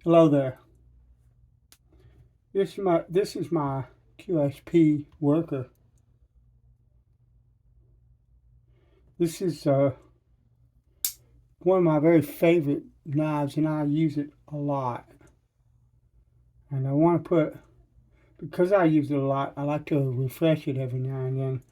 Hello there. This is my QSP worker. This is one of my very favorite knives, and I use it a lot. And I want to because I use it a lot, I like to refresh it every now and then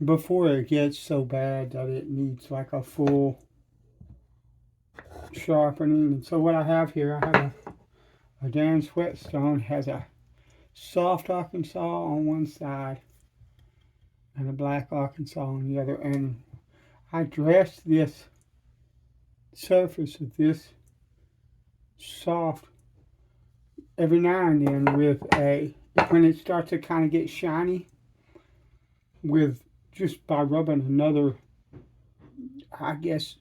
before it gets so bad that it needs like a full sharpening. And so what I have here, I have a Dan's Whetstone, has a soft Arkansas on one side and a black Arkansas on the other. And I dress this surface of this soft every now and then with when it starts to kind of get shiny, with just by rubbing another, I guess,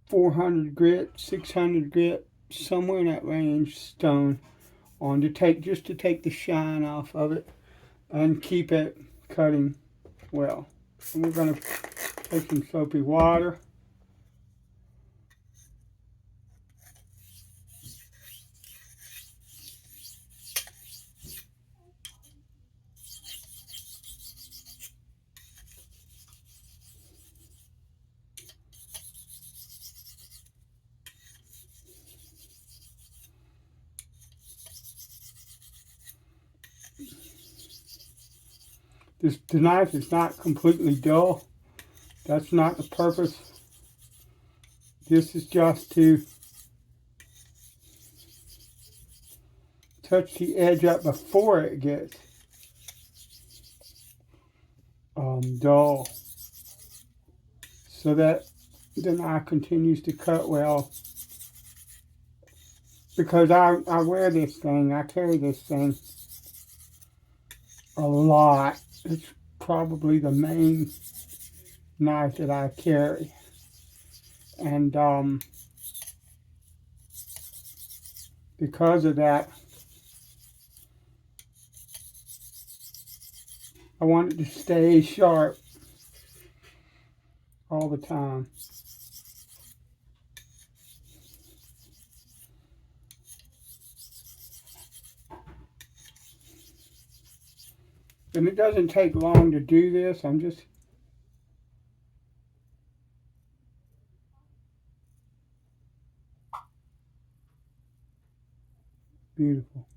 400 grit, 600 grit, somewhere in that range, stone on to take the shine off of it and keep it cutting well. And we're going to take some soapy water. The knife is not completely dull. That's not the purpose. This is just to touch the edge up before it gets dull, so that the knife continues to cut well. Because I wear this thing, I carry this thing a lot. It's probably the main knife that I carry. And because of that, I want it to stay sharp all the time. And it doesn't take long to do this. I'm just beautiful.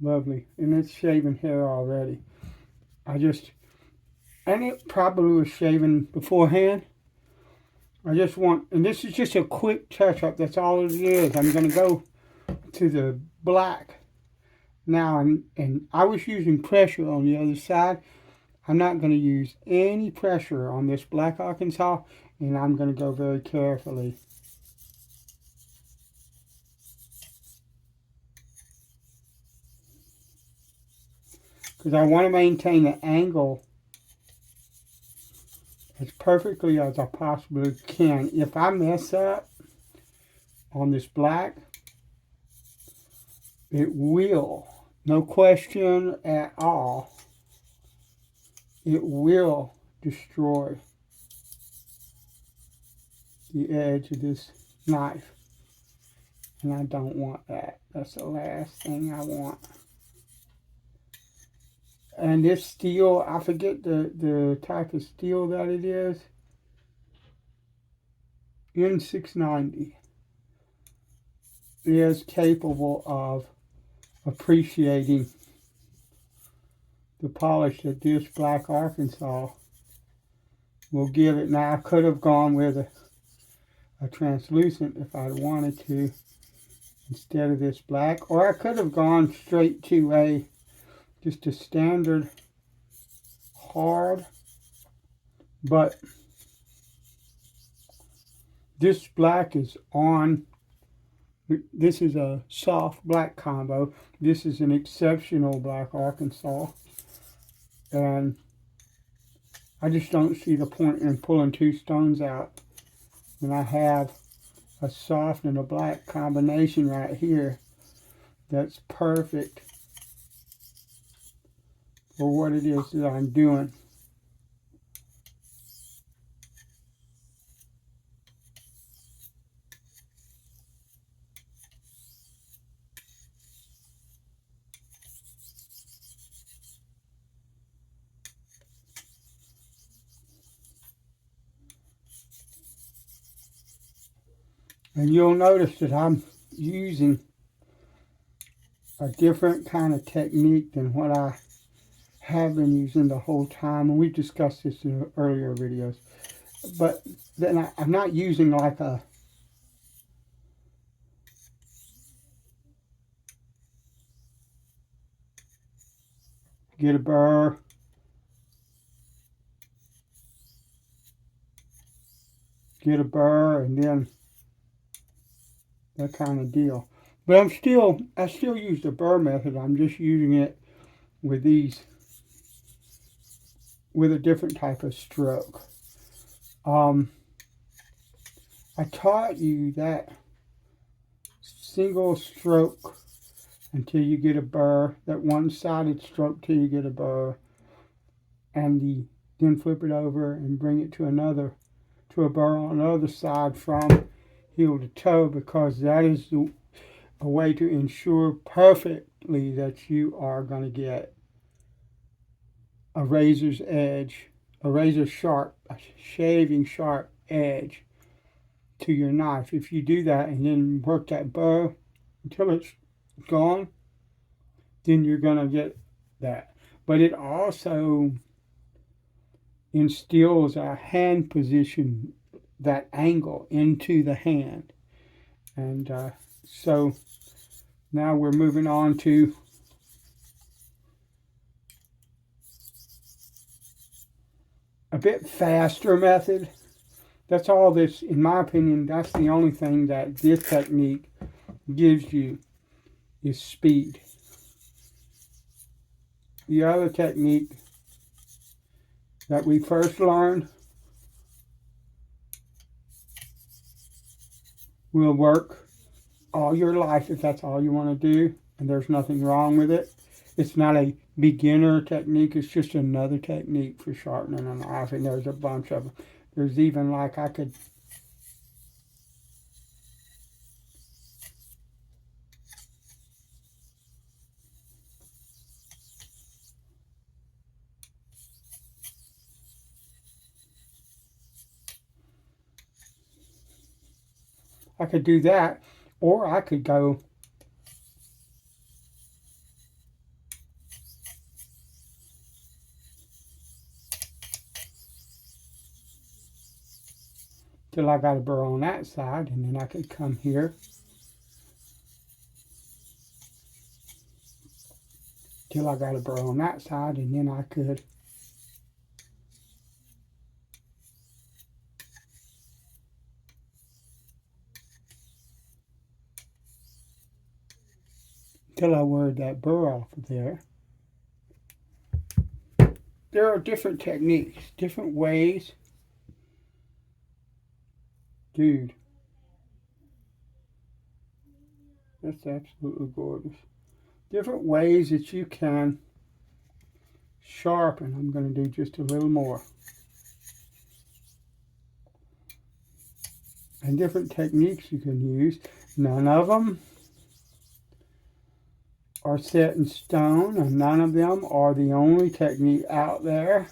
Lovely. And it's shaving hair already. And it probably was shaven beforehand. I just want, and this is just a quick touch up. That's all it is. I'm going to go to the black now, and I was using pressure on the other side. I'm not going to use any pressure on this black Arkansas, and I'm going to go very carefully. Because I want to maintain the angle as perfectly as I possibly can. If I mess up on this black, it will, no question at all, it will destroy the edge of this knife. And I don't want that. That's the last thing I want. And this steel, I forget the type of steel that it is. N690 is capable of appreciating the polish that this black Arkansas will give it. Now, I could have gone with a translucent if I'd wanted to instead of this black, or I could have gone straight to just a standard hard, but this black is on. This is a soft black combo. This is an exceptional black Arkansas, and I just don't see the point in pulling two stones out when I have a soft and a black combination right here that's perfect for what it is that I'm doing. And you'll notice that I'm using a different kind of technique than what I have been using the whole time. And we've discussed this in earlier videos. But then I'm not using like a get a burr, and then that kind of deal. But I still use the burr method. I'm just using it with these, with a different type of stroke. I taught you that single stroke until you get a burr, that one-sided stroke till you get a burr, and then flip it over and bring it to a burr on the other side from heel to toe, because that is a way to ensure perfectly that you are going to get a razor's edge, a shaving sharp edge to your knife. If you do that and then work that burr until it's gone, then you're going to get that. But it also instills a hand position, that angle into the hand. And so now we're moving on to a bit faster method. That's all this, in my opinion, that's the only thing that this technique gives you is speed. The other technique that we first learned will work all your life if that's all you want to do, and there's nothing wrong with it. It's not a beginner technique, it's just another technique for sharpening a knife, and there's a bunch of them. There's even like I could do that, or I could go till I got a burr on that side, and then I could come here till I got a burr on that side, and then I could till I wore that burr off of there. There are different techniques, different ways. Dude, that's absolutely gorgeous. Different ways that you can sharpen. I'm going to do just a little more. And different techniques you can use. None of them are set in stone, and none of them are the only technique out there.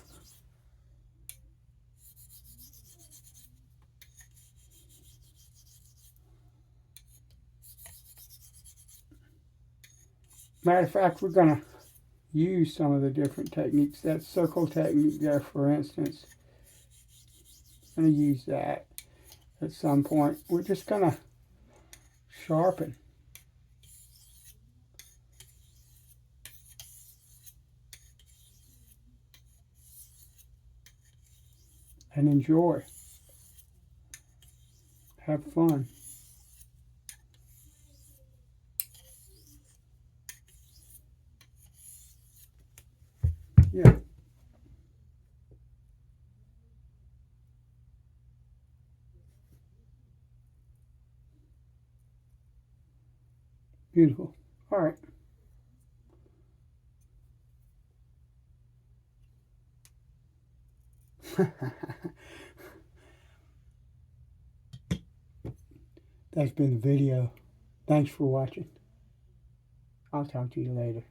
Matter of fact, we're going to use some of the different techniques. That circle technique there, for instance, I'm going to use that at some point. We're just going to sharpen. And enjoy. Have fun. Yeah. Beautiful. All right. That's been the video. Thanks for watching. I'll talk to you later.